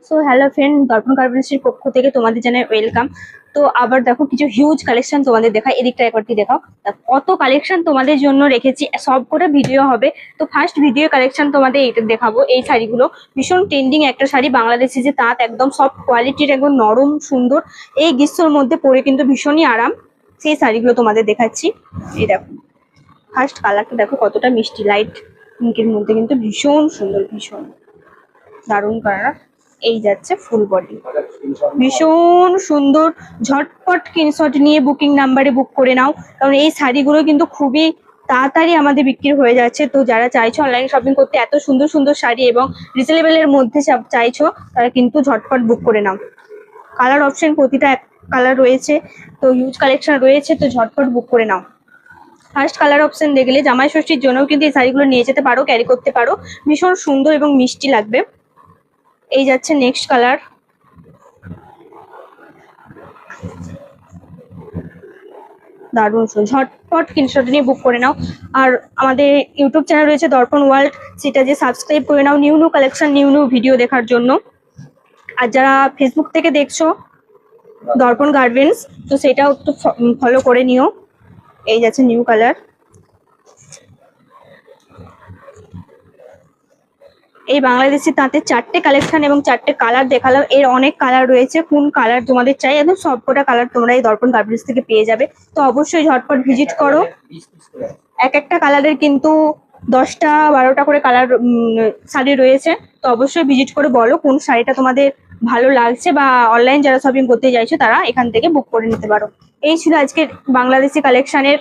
So hello friend, দর্পণ গার্মেন্টসের পক্ষ থেকে তোমাদের জানাই ওয়েলকাম। তো আবার দেখো কিছু হিউজ কালেকশন তোমাদের দেখাই, এদিকটা একবারটি দেখাও। কত কালেকশন তোমাদের জন্য রেখেছি, সব করে ভিডিও হবে। তো ফার্স্ট ভিডিও কালেকশন তোমাদের এইটা দেখাবো। এই শাড়িগুলো ভীষণ ট্রেন্ডিং একটা শাড়ি, বাংলাদেশি যে তাঁত, একদম সফট কোয়ালিটির, একদম নরম সুন্দর। এই গ্রীষ্মের মধ্যে পরে কিন্তু ভীষণই আরাম। সেই শাড়িগুলো তোমাদের দেখাচ্ছি। এই দেখো, ফার্স্ট কালারটা দেখো কতটা মিষ্টি, লাইট পিঙ্কের মধ্যে কিন্তু ভীষণ সুন্দর, ভীষণ দারুণ কালার। এই যাচ্ছে ফুল বডি, ভীষণ সুন্দর। ঝটপট স্ক্রিনশট নিয়ে বুকিং নাম্বারে বুক করে নাও, কারণ এই শাড়িগুলো কিন্তু খুবই তাড়াতাড়ি আমাদের বিক্রি হয়ে যাচ্ছে। তো যারা চাইছো অনলাইন শপিং করতে, এত সুন্দর সুন্দর শাড়ি এবং রিজনেবলের মধ্যে সব চাইছো, তারা কিন্তু ঝটপট বুক করে নাও। কালার অপশন প্রতিটা এক কালার রয়েছে, তো হিউজ কালেকশন রয়েছে, তো ঝটপট বুক করে নাও। ফার্স্ট কালার অপশন দেখলে জামাই ষষ্ঠীর জন্যও কিন্তু এই শাড়িগুলো নিয়ে যেতে পারো, ক্যারি করতে পারো, ভীষণ সুন্দর এবং মিষ্টি লাগবে। এই যাচ্ছে নেক্সট কালার, দারুণ সুন্দর। ঝটপট স্ক্রিনশট নিয়ে বুক করে নাও। আর আমাদের ইউটিউব চ্যানেল রয়েছে দর্পণ ওয়ার্ল্ড, সেটা যে সাবস্ক্রাইব করে নাও new new collection, new new video দেখার জন্য। আর যারা ফেসবুক থেকে দেখছো দর্পণ গার্মেন্টস, তো সেটাও একটু ফলো করে নিও। এই যাচ্ছে নিউ কালার। এই বাংলাদেশি তাঁতের চারটে কালেকশন এবং চারটে কালার দেখালাম, এর অনেক কালার রয়েছে। কোন কালার তোমাদের চাই, একদম সবকটা কালার তোমরা এই দর্পণ গার্মেন্টস থেকে পেয়ে যাবে। তো অবশ্যই ঝটপট ভিজিট করো। এক একটা কালারের কিন্তু 10টা 12টা করে কালার শাড়ি রয়েছে। তো অবশ্যই ভিজিট করে বলো কোন শাড়িটা তোমাদের ভালো লাগছে, বা অনলাইন যারা শপিং করতে চাইছো তারা এখান থেকে বুক করে নিতে পারো। এই ছিল আজকের বাংলাদেশি কালেকশনের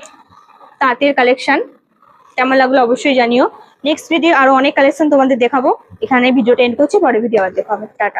তাঁতের কালেকশন। কেমন লাগলো অবশ্যই জানিও। নেক্সট ভিডিও আরো অনেক কালেকশন তোমাদের দেখাবো। এখানে ভিডিওটা এন্ড করছি, পরে ভিডিও আবার দেখাবো। টাটা।